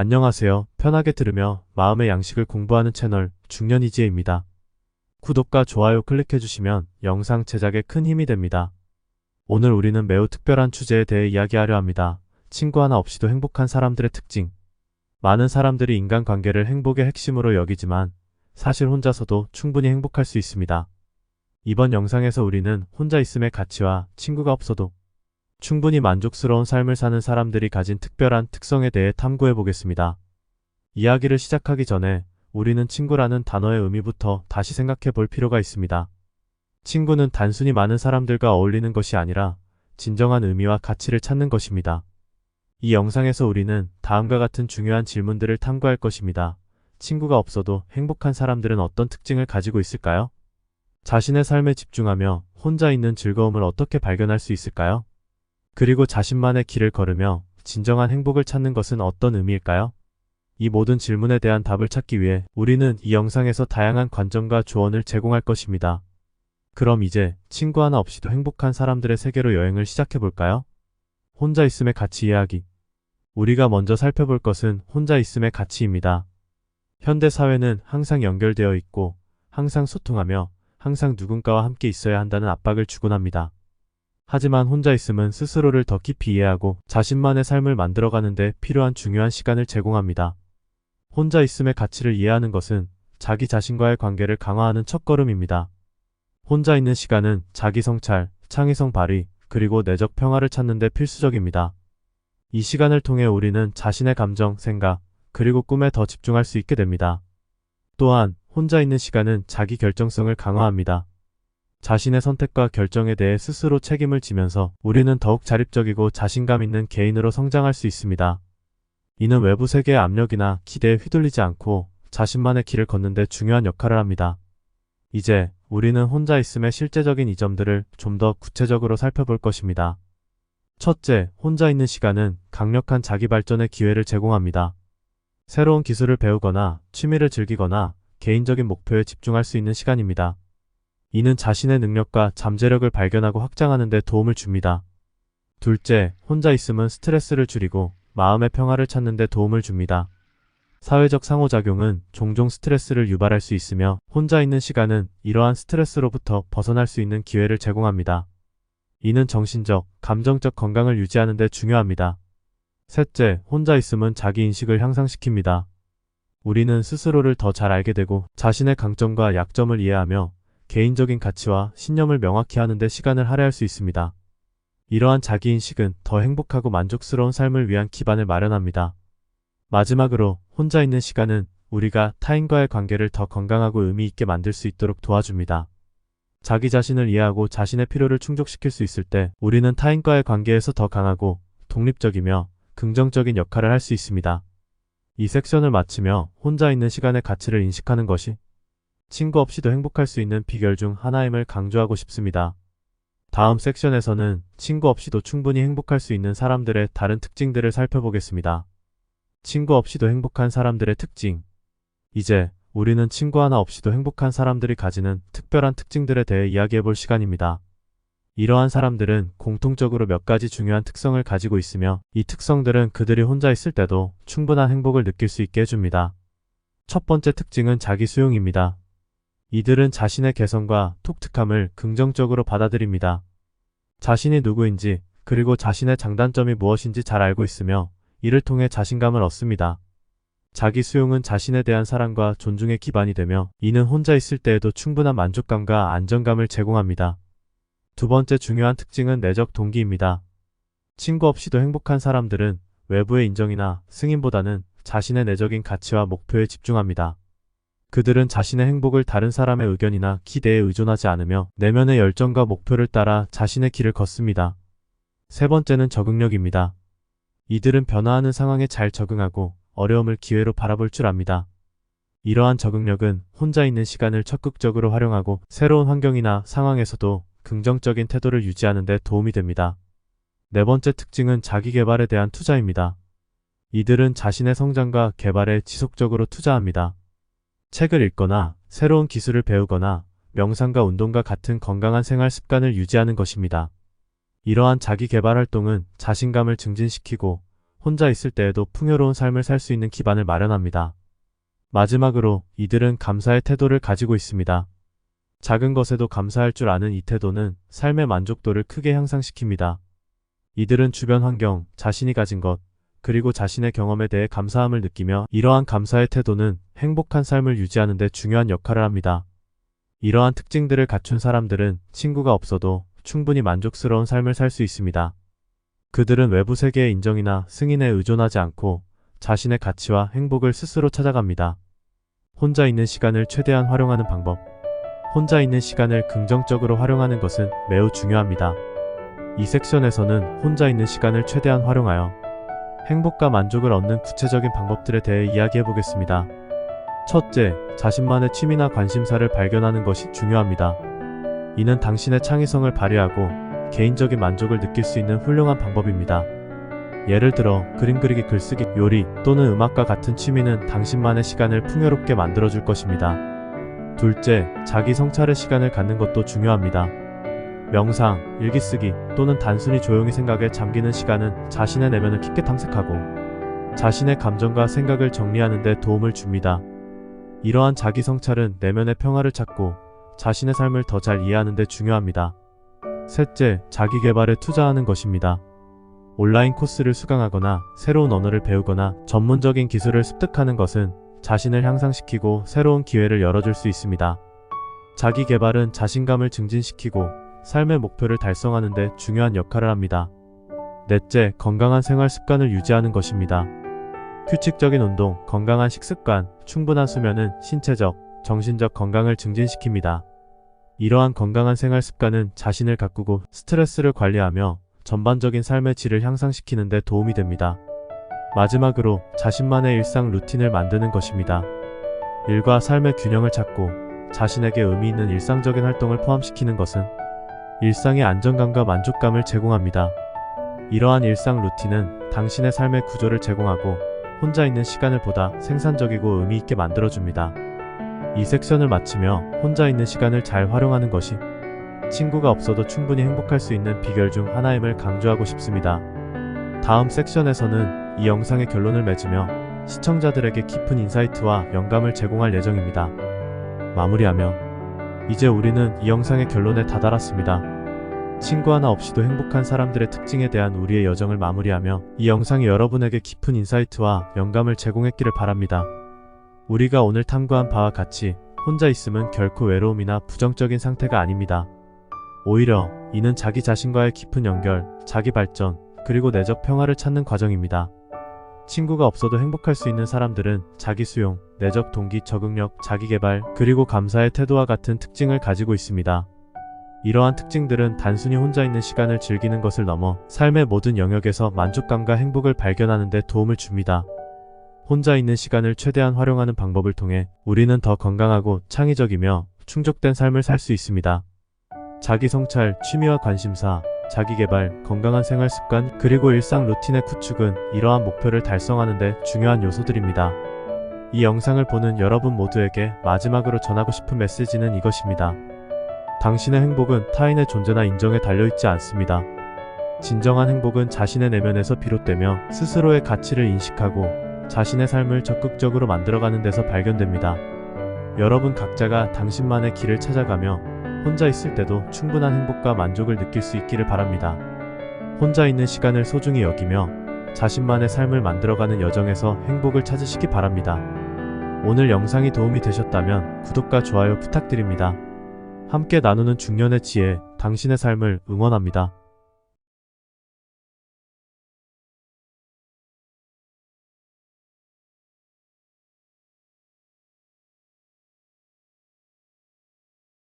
안녕하세요. 편하게 들으며 마음의 양식을 공부하는 채널 중년이지혜입니다. 구독과 좋아요 클릭해주시면 영상 제작에 큰 힘이 됩니다. 오늘 우리는 매우 특별한 주제에 대해 이야기하려 합니다. 친구 하나 없이도 행복한 사람들의 특징. 많은 사람들이 인간관계를 행복의 핵심으로 여기지만 사실 혼자서도 충분히 행복할 수 있습니다. 이번 영상에서 우리는 혼자 있음의 가치와 친구가 없어도 충분히 만족스러운 삶을 사는 사람들이 가진 특별한 특성에 대해 탐구해 보겠습니다. 이야기를 시작하기 전에 우리는 친구라는 단어의 의미부터 다시 생각해 볼 필요가 있습니다. 친구는 단순히 많은 사람들과 어울리는 것이 아니라 진정한 의미와 가치를 찾는 것입니다. 이 영상에서 우리는 다음과 같은 중요한 질문들을 탐구할 것입니다. 친구가 없어도 행복한 사람들은 어떤 특징을 가지고 있을까요? 자신의 삶에 집중하며 혼자 있는 즐거움을 어떻게 발견할 수 있을까요? 그리고 자신만의 길을 걸으며 진정한 행복을 찾는 것은 어떤 의미일까요? 이 모든 질문에 대한 답을 찾기 위해 우리는 이 영상에서 다양한 관점과 조언을 제공할 것입니다. 그럼 이제 친구 하나 없이도 행복한 사람들의 세계로 여행을 시작해 볼까요? 혼자 있음의 가치 이야기. 우리가 먼저 살펴볼 것은 혼자 있음의 가치입니다. 현대 사회는 항상 연결되어 있고 항상 소통하며 항상 누군가와 함께 있어야 한다는 압박을 주곤 합니다. 하지만 혼자 있음은 스스로를 더 깊이 이해하고 자신만의 삶을 만들어가는 데 필요한 중요한 시간을 제공합니다. 혼자 있음의 가치를 이해하는 것은 자기 자신과의 관계를 강화하는 첫걸음입니다. 혼자 있는 시간은 자기 성찰, 창의성 발휘, 그리고 내적 평화를 찾는 데 필수적입니다. 이 시간을 통해 우리는 자신의 감정, 생각, 그리고 꿈에 더 집중할 수 있게 됩니다. 또한 혼자 있는 시간은 자기 결정성을 강화합니다. 자신의 선택과 결정에 대해 스스로 책임을 지면서 우리는 더욱 자립적이고 자신감 있는 개인으로 성장할 수 있습니다. 이는 외부 세계의 압력이나 기대에 휘둘리지 않고 자신만의 길을 걷는 데 중요한 역할을 합니다. 이제 우리는 혼자 있음의 실제적인 이점들을 좀 더 구체적으로 살펴볼 것입니다. 첫째, 혼자 있는 시간은 강력한 자기 발전의 기회를 제공합니다. 새로운 기술을 배우거나 취미를 즐기거나 개인적인 목표에 집중할 수 있는 시간입니다. 이는 자신의 능력과 잠재력을 발견하고 확장하는 데 도움을 줍니다. 둘째, 혼자 있음은 스트레스를 줄이고 마음의 평화를 찾는 데 도움을 줍니다. 사회적 상호작용은 종종 스트레스를 유발할 수 있으며 혼자 있는 시간은 이러한 스트레스로부터 벗어날 수 있는 기회를 제공합니다. 이는 정신적, 감정적 건강을 유지하는 데 중요합니다. 셋째, 혼자 있음은 자기 인식을 향상시킵니다. 우리는 스스로를 더 잘 알게 되고 자신의 강점과 약점을 이해하며 개인적인 가치와 신념을 명확히 하는 데 시간을 할애할 수 있습니다. 이러한 자기인식은 더 행복하고 만족스러운 삶을 위한 기반을 마련합니다. 마지막으로 혼자 있는 시간은 우리가 타인과의 관계를 더 건강하고 의미 있게 만들 수 있도록 도와줍니다. 자기 자신을 이해하고 자신의 필요를 충족시킬 수 있을 때 우리는 타인과의 관계에서 더 강하고 독립적이며 긍정적인 역할을 할 수 있습니다. 이 섹션을 마치며 혼자 있는 시간의 가치를 인식하는 것이 친구 없이도 행복할 수 있는 비결 중 하나임을 강조하고 싶습니다. 다음 섹션에서는 친구 없이도 충분히 행복할 수 있는 사람들의 다른 특징들을 살펴보겠습니다. 친구 없이도 행복한 사람들의 특징. 이제 우리는 친구 하나 없이도 행복한 사람들이 가지는 특별한 특징들에 대해 이야기해 볼 시간입니다. 이러한 사람들은 공통적으로 몇 가지 중요한 특성을 가지고 있으며 이 특성들은 그들이 혼자 있을 때도 충분한 행복을 느낄 수 있게 해줍니다. 첫 번째 특징은 자기 수용입니다. 이들은 자신의 개성과 독특함을 긍정적으로 받아들입니다. 자신이 누구인지 그리고 자신의 장단점이 무엇인지 잘 알고 있으며 이를 통해 자신감을 얻습니다. 자기 수용은 자신에 대한 사랑과 존중의 기반이 되며 이는 혼자 있을 때에도 충분한 만족감과 안정감을 제공합니다. 두 번째 중요한 특징은 내적 동기입니다. 친구 없이도 행복한 사람들은 외부의 인정이나 승인보다는 자신의 내적인 가치와 목표에 집중합니다. 그들은 자신의 행복을 다른 사람의 의견이나 기대에 의존하지 않으며 내면의 열정과 목표를 따라 자신의 길을 걷습니다. 세 번째는 적응력입니다. 이들은 변화하는 상황에 잘 적응하고 어려움을 기회로 바라볼 줄 압니다. 이러한 적응력은 혼자 있는 시간을 적극적으로 활용하고 새로운 환경이나 상황에서도 긍정적인 태도를 유지하는 데 도움이 됩니다. 네 번째 특징은 자기 개발에 대한 투자입니다. 이들은 자신의 성장과 개발에 지속적으로 투자합니다. 책을 읽거나 새로운 기술을 배우거나 명상과 운동과 같은 건강한 생활 습관을 유지하는 것입니다. 이러한 자기 개발 활동은 자신감을 증진시키고 혼자 있을 때에도 풍요로운 삶을 살 수 있는 기반을 마련합니다. 마지막으로 이들은 감사의 태도를 가지고 있습니다. 작은 것에도 감사할 줄 아는 이 태도는 삶의 만족도를 크게 향상시킵니다. 이들은 주변 환경, 자신이 가진 것, 그리고 자신의 경험에 대해 감사함을 느끼며 이러한 감사의 태도는 행복한 삶을 유지하는 데 중요한 역할을 합니다. 이러한 특징들을 갖춘 사람들은 친구가 없어도 충분히 만족스러운 삶을 살 수 있습니다. 그들은 외부 세계의 인정이나 승인에 의존하지 않고 자신의 가치와 행복을 스스로 찾아갑니다. 혼자 있는 시간을 최대한 활용하는 방법. 혼자 있는 시간을 긍정적으로 활용하는 것은 매우 중요합니다. 이 섹션에서는 혼자 있는 시간을 최대한 활용하여 행복과 만족을 얻는 구체적인 방법들에 대해 이야기해 보겠습니다. 첫째, 자신만의 취미나 관심사를 발견하는 것이 중요합니다. 이는 당신의 창의성을 발휘하고 개인적인 만족을 느낄 수 있는 훌륭한 방법입니다. 예를 들어 그림 그리기, 글쓰기, 요리 또는 음악과 같은 취미는 당신만의 시간을 풍요롭게 만들어줄 것입니다. 둘째, 자기 성찰의 시간을 갖는 것도 중요합니다. 명상, 일기쓰기 또는 단순히 조용히 생각에 잠기는 시간은 자신의 내면을 깊게 탐색하고 자신의 감정과 생각을 정리하는 데 도움을 줍니다. 이러한 자기 성찰은 내면의 평화를 찾고 자신의 삶을 더 잘 이해하는 데 중요합니다. 셋째, 자기 개발에 투자하는 것입니다. 온라인 코스를 수강하거나 새로운 언어를 배우거나 전문적인 기술을 습득하는 것은 자신을 향상시키고 새로운 기회를 열어줄 수 있습니다. 자기 개발은 자신감을 증진시키고 삶의 목표를 달성하는 데 중요한 역할을 합니다. 넷째, 건강한 생활 습관을 유지하는 것입니다. 규칙적인 운동, 건강한 식습관, 충분한 수면은 신체적, 정신적 건강을 증진시킵니다. 이러한 건강한 생활 습관은 자신을 가꾸고 스트레스를 관리하며 전반적인 삶의 질을 향상시키는 데 도움이 됩니다. 마지막으로 자신만의 일상 루틴을 만드는 것입니다. 일과 삶의 균형을 찾고 자신에게 의미 있는 일상적인 활동을 포함시키는 것은 일상의 안정감과 만족감을 제공합니다. 이러한 일상 루틴은 당신의 삶의 구조를 제공하고 혼자 있는 시간을 보다 생산적이고 의미 있게 만들어줍니다. 이 섹션을 마치며 혼자 있는 시간을 잘 활용하는 것이 친구가 없어도 충분히 행복할 수 있는 비결 중 하나임을 강조하고 싶습니다. 다음 섹션에서는 이 영상의 결론을 맺으며 시청자들에게 깊은 인사이트와 영감을 제공할 예정입니다. 마무리하며 이제 우리는 이 영상의 결론에 다다랐습니다. 친구 하나 없이도 행복한 사람들의 특징에 대한 우리의 여정을 마무리하며 이 영상이 여러분에게 깊은 인사이트와 영감을 제공했기를 바랍니다. 우리가 오늘 탐구한 바와 같이 혼자 있음은 결코 외로움이나 부정적인 상태가 아닙니다. 오히려 이는 자기 자신과의 깊은 연결, 자기 발전, 그리고 내적 평화를 찾는 과정입니다. 친구가 없어도 행복할 수 있는 사람들은 자기 수용, 내적 동기, 적응력, 자기 개발, 그리고 감사의 태도와 같은 특징을 가지고 있습니다. 이러한 특징들은 단순히 혼자 있는 시간을 즐기는 것을 넘어 삶의 모든 영역에서 만족감과 행복을 발견하는 데 도움을 줍니다. 혼자 있는 시간을 최대한 활용하는 방법을 통해 우리는 더 건강하고 창의적이며 충족된 삶을 살 수 있습니다. 자기 성찰, 취미와 관심사, 자기 개발, 건강한 생활 습관, 그리고 일상 루틴의 구축은 이러한 목표를 달성하는 데 중요한 요소들입니다. 이 영상을 보는 여러분 모두에게 마지막으로 전하고 싶은 메시지는 이것입니다. 당신의 행복은 타인의 존재나 인정에 달려있지 않습니다. 진정한 행복은 자신의 내면에서 비롯되며 스스로의 가치를 인식하고 자신의 삶을 적극적으로 만들어가는 데서 발견됩니다. 여러분 각자가 당신만의 길을 찾아가며 혼자 있을 때도 충분한 행복과 만족을 느낄 수 있기를 바랍니다. 혼자 있는 시간을 소중히 여기며 자신만의 삶을 만들어가는 여정에서 행복을 찾으시기 바랍니다. 오늘 영상이 도움이 되셨다면 구독과 좋아요 부탁드립니다. 함께 나누는 중년의 지혜, 당신의 삶을 응원합니다.